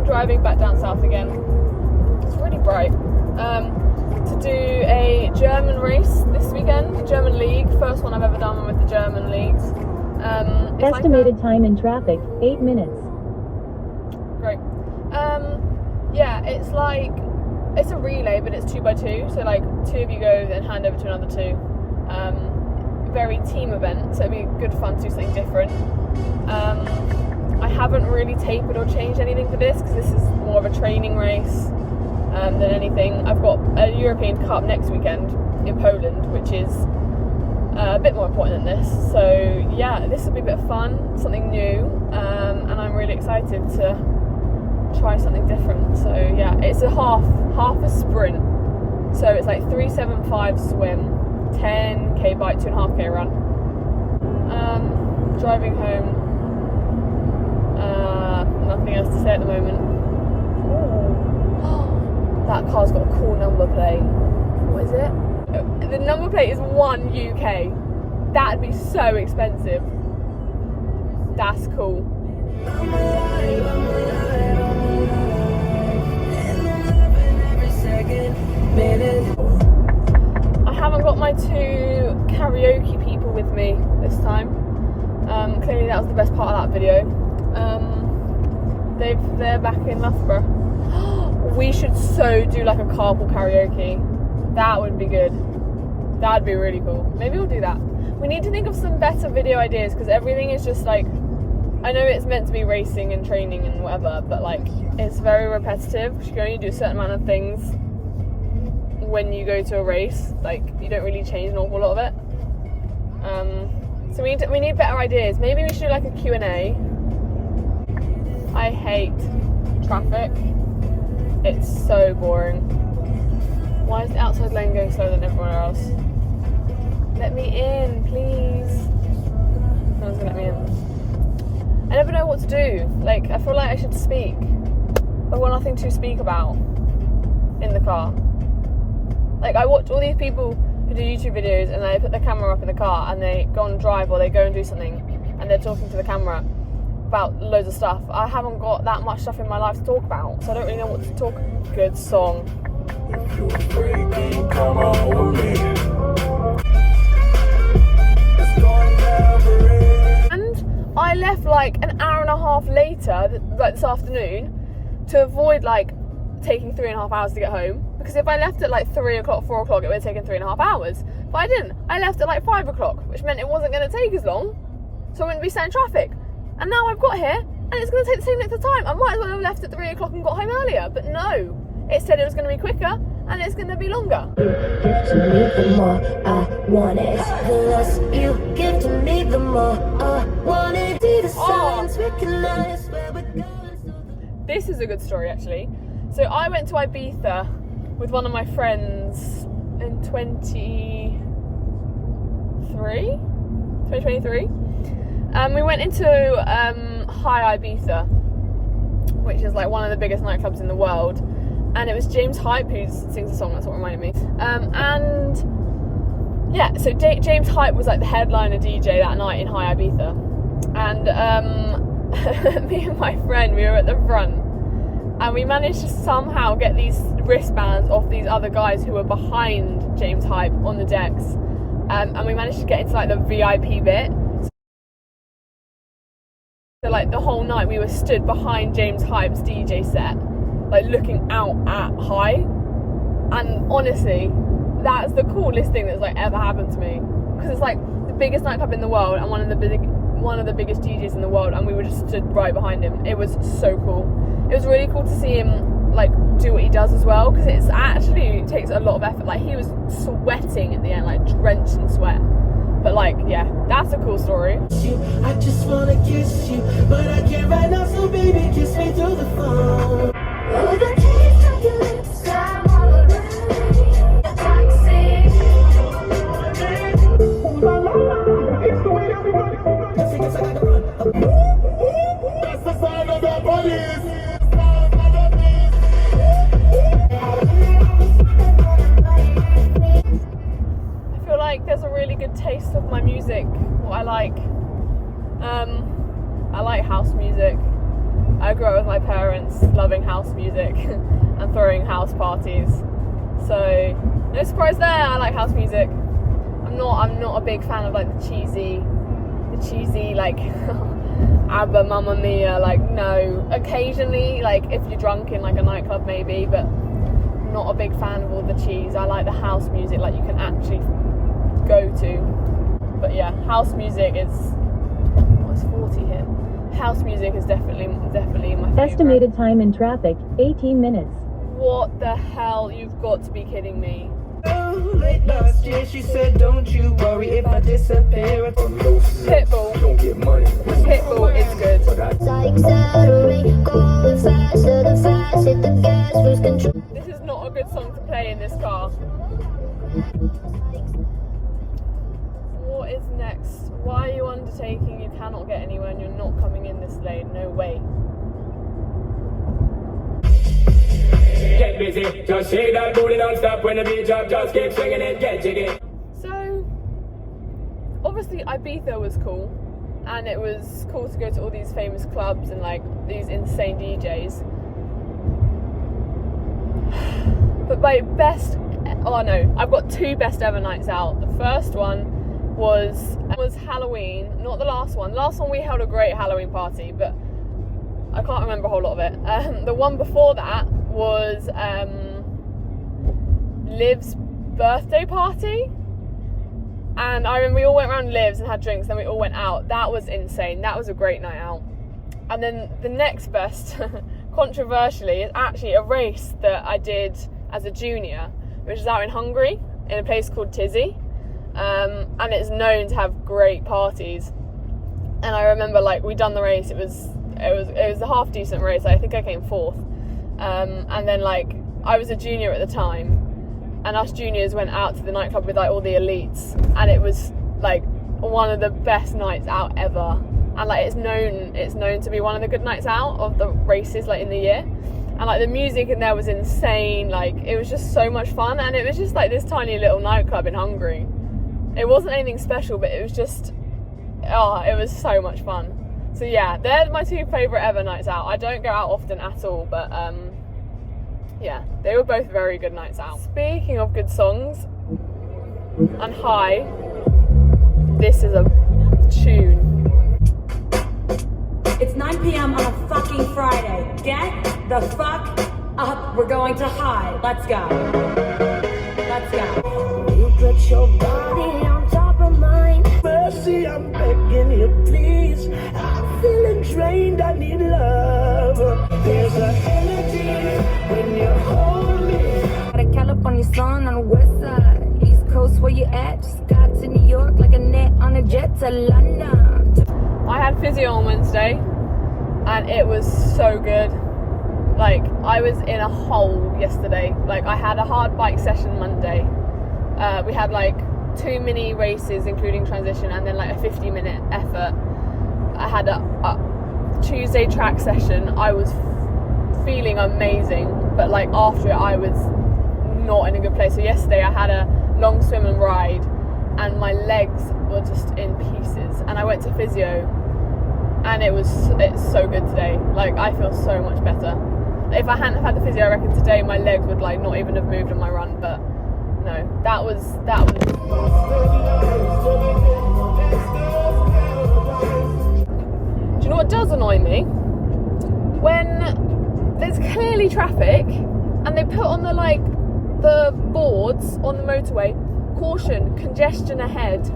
I'm driving back down south again. It's really bright. To do a German race this weekend, German League. First one I've ever done with the German leagues. Estimated time in traffic, 8 minutes. Great. Yeah, it's a relay, but it's 2x2. So like 2 of you go, then hand over to another 2. Very team event, so it'd be good fun to do something different. I haven't really tapered or changed anything for this because this is more of a training race than anything. I've got a European Cup next weekend in Poland, which is a bit more important than this. So yeah, this will be a bit of fun, something new, and I'm really excited to try something different. So yeah, it's a half a sprint. So it's like 3:75 swim, 10k bike, 2.5k run. Driving home. Nothing else to say at the moment. Ooh. That car's got a cool number plate. What is it? The number plate is 1 UK. That'd be so expensive. That's cool. I haven't got my 2 karaoke people with me this time. Clearly that was the best part of that video. They're back in Loughborough. We should so do like a carpool karaoke. That would be good. That'd be really cool. Maybe we'll do that. We need to think of some better video ideas because everything is just like, I know it's meant to be racing and training and whatever, but like it's very repetitive. You can only do a certain amount of things when you go to a race. Like you don't really change an awful lot of it. So we need better ideas. Maybe we should do like a Q&A. I hate traffic. It's so boring. Why is the outside lane going slower than everywhere else? Let me in, please. No one's gonna let me in. I never know what to do. Like, I feel like I should speak. I've got nothing to speak about in the car. Like, I watch all these people who do YouTube videos and they put their camera up in the car and they go on drive or they go and do something and they're talking to the camera about loads of stuff. I haven't got that much stuff in my life to talk about, so I don't really know what to talk. Good song. And I left like an hour and a half later, like this afternoon, to avoid like taking 3.5 hours to get home. Because if I left at like 3 o'clock, 4 o'clock, it would have taken 3.5 hours. But I didn't. I left at like 5 o'clock, which meant it wasn't going to take as long, so I wouldn't be sat in traffic. And now I've got here, and it's going to take the same length of time. I might as well have left at 3 o'clock and got home earlier, but no. It said it was going to be quicker, and it's going to be longer. Give to me the more I want it. The less you give to me, the more I want it. See the signs, recognize where we're going. This is a good story, actually. So I went to Ibiza with one of my friends in 2023. We went into High Ibiza, which is like one of the biggest nightclubs in the world, and it was James Hype who sings the song. That's what reminded me. And yeah, so James Hype was like the headliner DJ that night in High Ibiza, and me and my friend, we were at the front, and we managed to somehow get these wristbands off these other guys who were behind James Hype on the decks, and we managed to get into like the VIP bit. So like the whole night we were stood behind James Hype's DJ set, like looking out at High, and honestly, that's the coolest thing that's like ever happened to me, because it's like the biggest nightclub in the world and one of the biggest DJs in the world, and we were just stood right behind him. It was so cool. It was really cool to see him like do what he does as well, because it takes a lot of effort. Like he was sweating at the end, like drenched in sweat. But like, yeah, that's a cool story. I just wanna kiss you, but I can't right now, so baby, kiss me through the phone. Oh, the taste of your lips, I'm already toxic. It's the way everybody. That's the sign of the police. There's a really good taste of my music, what I like. I like house music. I grew up with my parents loving house music and throwing house parties. So no surprise there. I like house music. I'm not a big fan of like the cheesy like ABBA, Mamma Mia. Like no. Occasionally, like if you're drunk in like a nightclub maybe, but not a big fan of all the cheese. I like the house music like you can actually go to. But yeah, house music is. What's 40 here? House music is definitely my favorite. Estimated time in traffic, 18 minutes. What the hell? You've got to be kidding me. Late last year, she said, "Don't you worry if I disappear." Pitbull. Don't get money. Pitbull is good. This is not a good song to play in this car. What is next? Why are you undertaking? You cannot get anywhere and you're not coming in this lane. No way. Get busy, just shake that booty non-stop when the beat drop, just keep swinging it, get jiggy. So, obviously Ibiza was cool, and it was cool to go to all these famous clubs and like these insane DJs. But my best, I've got two best ever nights out. The first one was Halloween, not the last one. Last one we held a great Halloween party, but I can't remember a whole lot of it. The one before that was Liv's birthday party, and I remember we all went around Liv's and had drinks, then we all went out. That was insane. That was a great night out. And then the next best, controversially, is actually a race that I did as a junior, which is out in Hungary in a place called Tizzy, and it's known to have great parties. And I remember like we done the race. It was a half decent race. I think I came fourth. And then like I was a junior at the time, and us juniors went out to the nightclub with like all the elites, and it was like one of the best nights out ever. And like it's known to be one of the good nights out of the races like in the year. And like the music in there was insane. Like it was just so much fun, and it was just like this tiny little nightclub in Hungary. It wasn't anything special, but it was just it was so much fun. So yeah, they're my two favourite ever nights out. I don't go out often at all, but yeah, they were both very good nights out. Speaking of good songs and high, this is a tune. It's 9 p.m. on a fucking Friday. Get the fuck up. We're going to high. Let's go. Let's go. You put your body on top of mine. Mercy, I'm begging you, please. I'm feeling drained, I need love. There's an energy when you hold me. Got a California sun on the west side. East Coast, where you at? Just got to New York like a net on a jet to London. I had physio on Wednesday, and it was so good. Like, I was in a hole yesterday. Like, I had a hard bike session Monday. We had like 2 mini races, including transition, and then like a 50-minute effort. I had a Tuesday track session. I was feeling amazing, but like after it, I was not in a good place. So yesterday, I had a long swim and ride, and my legs were just in pieces. And I went to physio, and it's so good today. Like, I feel so much better. If I hadn't have had the physio, I reckon today my legs would like not even have moved on my run. But no, that was. Do you know what does annoy me? When there's clearly traffic and they put on the boards on the motorway, caution, congestion ahead.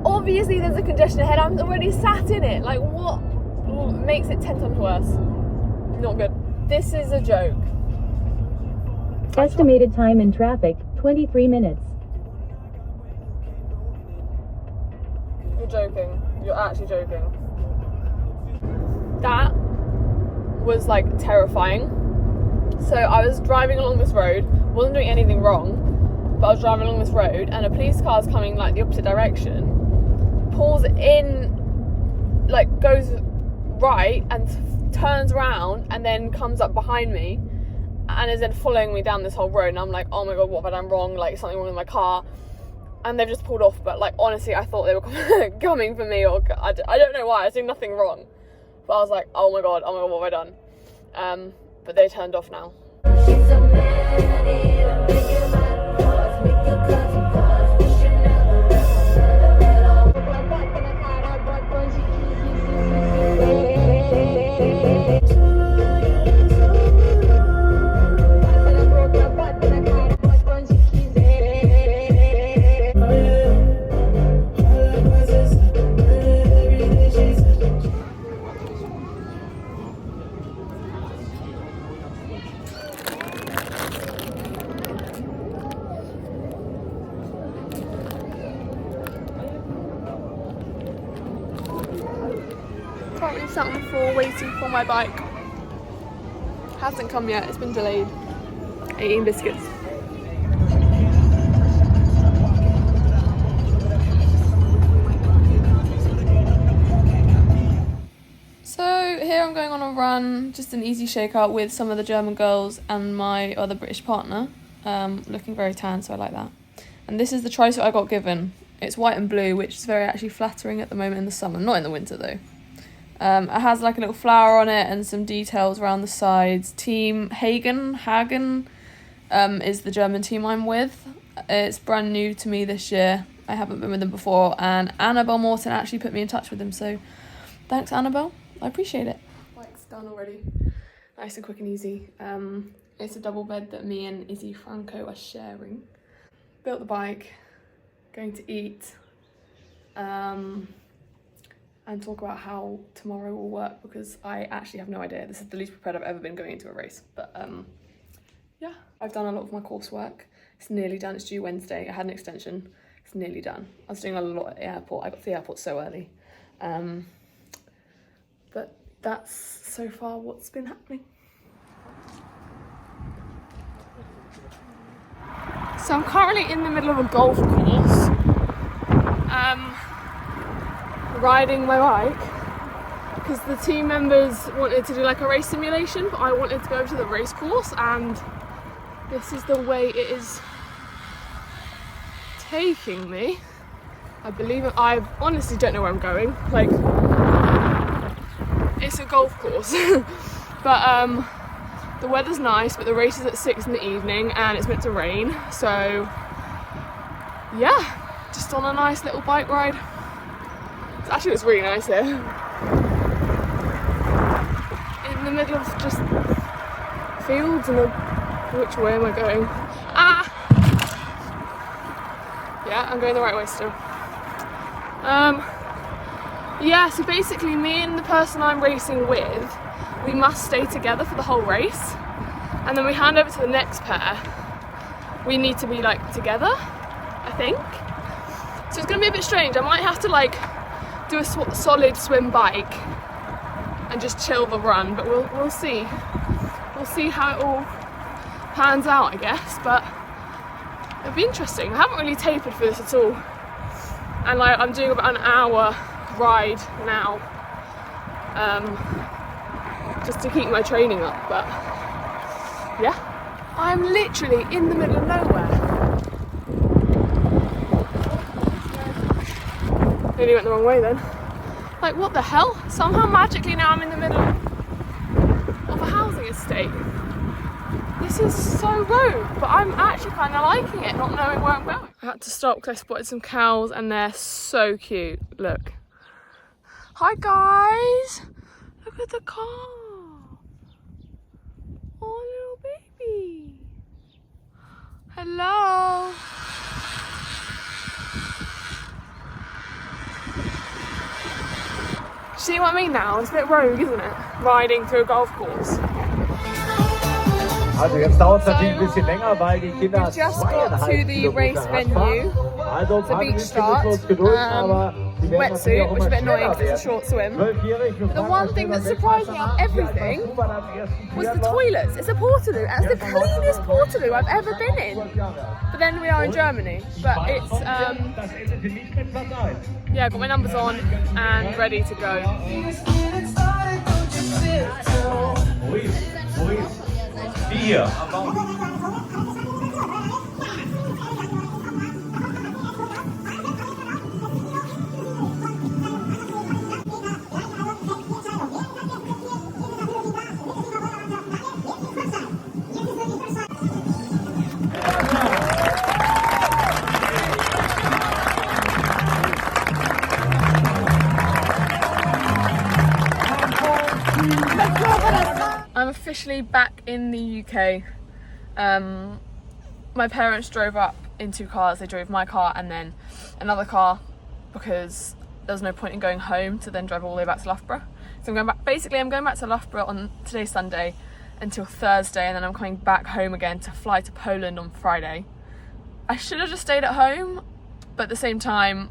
Obviously there's a congestion ahead. I'm already sat in it. Like, what makes it 10 times worse? Not good. This is a joke. Estimated time in traffic, 23 minutes. You're joking. You're actually joking. That was like terrifying. So I was driving along this road, wasn't doing anything wrong, but I was driving along this road, and a police car's coming like the opposite direction, pulls in, like goes right and turns around and then comes up behind me and is then following me down this whole road. And I'm like, oh my god, what have I done wrong? Like, something wrong with my car. And they've just pulled off, but like honestly I thought they were coming for me, or I don't know why. I was doing nothing wrong, But I was like, oh my god, what have I done? But they turned off now. She's a melody to make your mind pause, make your clouds and pause. We should never let Currently sat on the floor waiting for my bike. Hasn't come yet, it's been delayed. Eating biscuits. So here I'm going on a run, just an easy shakeout with some of the German girls and my other British partner. Looking very tan, so I like that. And this is the tri-suit I got given. It's white and blue, which is very actually flattering at the moment in the summer, not in the winter though. It has like a little flower on it and some details around the sides. Team Hagen is the German team I'm with. It's brand new to me this year. I haven't been with them before, and Annabelle Morton actually put me in touch with them, so thanks Annabelle, I appreciate it. Bike's done already. Nice and quick and easy. It's a double bed that me and Izzy Franco are sharing. Built the bike, going to eat, and talk about how tomorrow will work, because I actually have no idea. This is the least prepared I've ever been going into a race. But yeah, I've done a lot of my coursework. It's nearly done. It's due Wednesday. I had an extension. It's nearly done. I was doing a lot at the airport. I got to the airport so early. But that's so far what's been happening. So I'm currently in the middle of a golf course. Riding my bike because the team members wanted to do like a race simulation, but I wanted to go to the race course, and this is the way it is taking me. I honestly don't know where I'm going. Like, it's a golf course. But the weather's nice, but the race is at 6 in the evening and it's meant to rain, so yeah, just on a nice little bike ride. Actually, it's really nice here. In the middle of just fields and which way am I going? Ah! Yeah, I'm going the right way still. Yeah, so basically me and the person I'm racing with, we must stay together for the whole race. And then we hand over to the next pair. We need to be like together, I think. So it's gonna be a bit strange. I might have to like do a solid swim bike and just chill the run, but we'll see. We'll see how it all pans out, I guess, but it'll be interesting. I haven't really tapered for this at all, and like I'm doing about an hour ride now, just to keep my training up. But yeah, I'm literally in the middle of nowhere. Nearly went the wrong way then. Like, what the hell? Somehow magically now I'm in the middle of a housing estate. This is so rude, but I'm actually kind of liking it, not knowing where I'm going. I had to stop because I spotted some cows and they're so cute. Look. Hi guys! Look at the cow. Oh, little baby. Hello. See what I mean now? It's a bit rogue, isn't it? Riding through a golf course. Also jetzt dauert es natürlich ein bisschen länger, weil die Kinder We've just got to the race venue. Also It's a beach start. Wetsuit, which is a bit annoying because it's a short swim. But the one thing that surprised me out of everything was the toilets. It's a portaloo, and it's the cleanest portaloo I've ever been in. But then we are in Germany. But it's yeah, got my numbers on and ready to go. Hier. I'm officially back in the UK. My parents drove up in 2 cars. They drove my car and then another car because there was no point in going home to then drive all the way back to Loughborough. So I'm going back. Basically, I'm going back to Loughborough on today's Sunday until Thursday, and then I'm coming back home again to fly to Poland on Friday. I should have just stayed at home, but at the same time,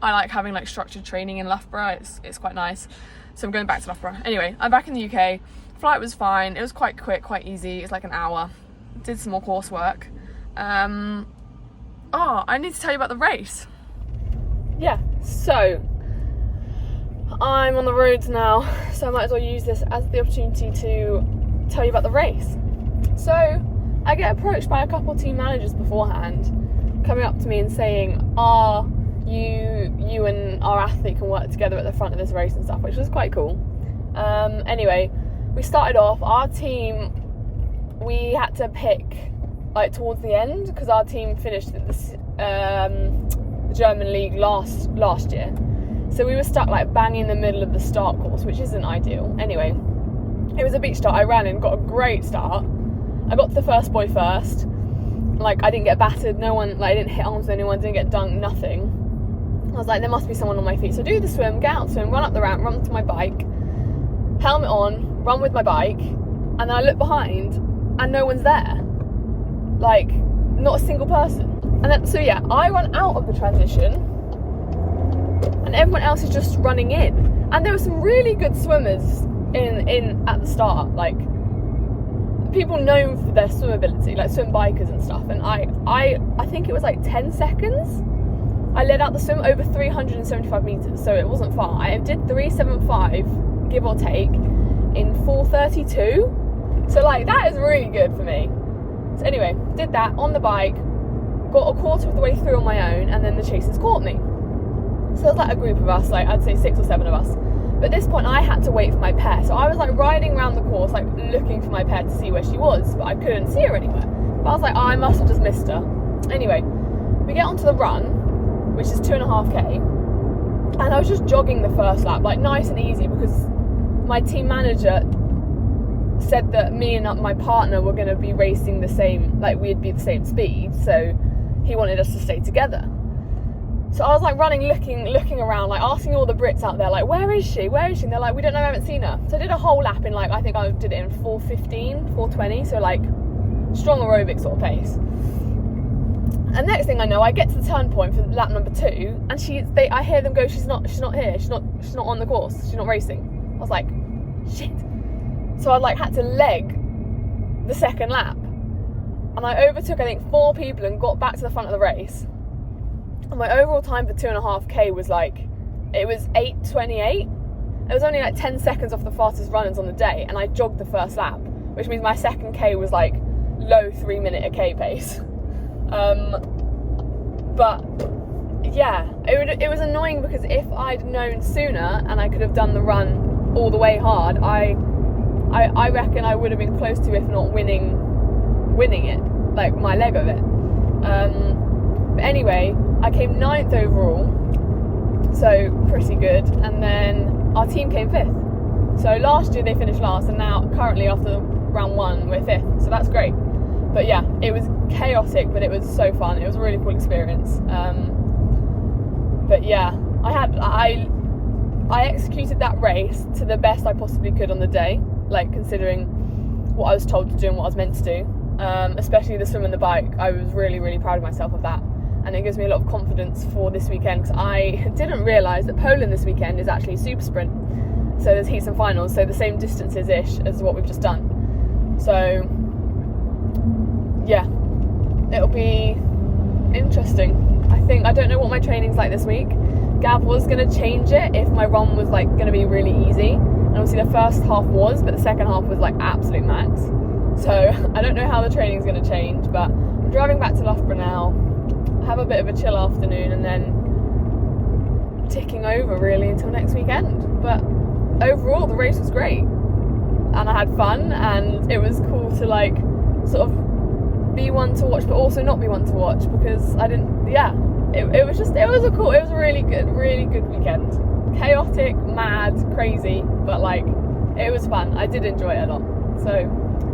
I like having like structured training in Loughborough. It's quite nice. So I'm going back to Loughborough. Anyway, I'm back in the UK. Flight was fine. It was quite quick, quite easy. It was like an hour. Did some more coursework. I need to tell you about the race. Yeah, so I'm on the roads now, so I might as well use this as the opportunity to tell you about the race. So I get approached by a couple team managers beforehand, coming up to me and saying, you and our athlete can work together at the front of this race and stuff, which was quite cool. Anyway, we started off, our team, we had to pick like towards the end because our team finished the German league last year, so we were stuck like bang in the middle of the start course, which isn't ideal. Anyway, it was a beach start. I ran and got a great start. I got to the first buoy first. Like, I didn't get battered, no one, like, I didn't hit arms with anyone, didn't get dunked, nothing. I was like, there must be someone on my feet. So do the swim, get out swim, run up the ramp, run to my bike, helmet on, run with my bike, and then I look behind and no one's there. Like, not a single person. And then, so yeah, I run out of the transition and everyone else is just running in. And there were some really good swimmers in at the start, like people known for their swim ability, like swim bikers and stuff. And I think it was like 10 seconds. I led out the swim over 375 meters, so it wasn't far. I did 375, give or take, in 4:32. So like, that is really good for me. So anyway, did that on the bike, got a quarter of the way through on my own, and then the chasers caught me. So there was like a group of us, like I'd say 6 or 7 of us. But at this point I had to wait for my pair. So I was like riding around the course, like looking for my pair to see where she was, but I couldn't see her anywhere. But I was like, I must have just missed her. Anyway, we get onto the run, which is 2.5k, and I was just jogging the first lap, like nice and easy, because my team manager said that me and my partner were going to be racing the same, like we'd be the same speed, so he wanted us to stay together. So I was like running, looking around, like asking all the Brits out there, like, where is she? And they're like, we don't know, I haven't seen her. So I did a whole lap in like, I think I did it in 4:15, 4:20, so like strong aerobic sort of pace. And next thing I know, I get to the turn point for lap number 2, and I hear them go, she's not here, she's not on the course, she's not racing. I was like, shit. So I like had to leg the second lap, and I overtook I think 4 people and got back to the front of the race. And my overall time for 2.5k was like, it was 8:28. It was only like 10 seconds off the fastest runners on the day, and I jogged the first lap, which means my second k was like low 3-minute a k pace. But yeah, it was annoying because if I'd known sooner and I could have done the run all the way hard, I reckon I would have been close to, if not winning it, like my leg of it. But anyway, I came 9th overall, so pretty good. And then our team came 5th. So last year they finished last, and now currently after round 1 we're 5th. So that's great. But yeah, it was chaotic, but it was so fun. It was a really cool experience. But yeah, I executed that race to the best I possibly could on the day, like considering what I was told to do and what I was meant to do. Especially the swim and the bike. I was really, really proud of myself of that. And it gives me a lot of confidence for this weekend, because I didn't realise that Poland this weekend is actually super sprint. So there's heats and finals, so the same distances-ish as what we've just done. So yeah, it'll be interesting. I don't know what my training's like this week. Gav was going to change it if my run was like going to be really easy, and obviously the first half was, but the second half was like absolute max. So I don't know how the training's going to change, but I'm driving back to Loughborough now, have a bit of a chill afternoon, and then ticking over really until next weekend. But overall the race was great, and I had fun, and it was cool to like sort of be one to watch but also not be one to watch, because I didn't, it was a really good weekend. Chaotic, mad, crazy, but like it was fun. I did enjoy it a lot. So,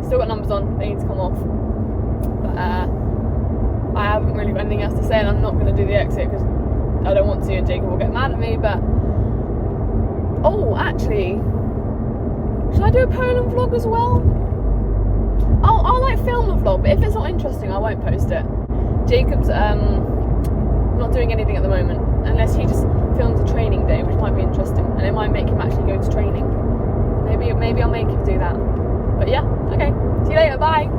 still got numbers on. They need to come off. But I haven't really got anything else to say, and I'm not going to do the exit because I don't want to, and Jacob will get mad at me. But oh, actually, should I do a Poland vlog as well? I'll like film a vlog, but if it's not interesting, I won't post it. Jacob's not doing anything at the moment, unless he just films a training day, which might be interesting, and it might make him actually go to training. Maybe I'll make him do that. But yeah, okay. See you later. Bye.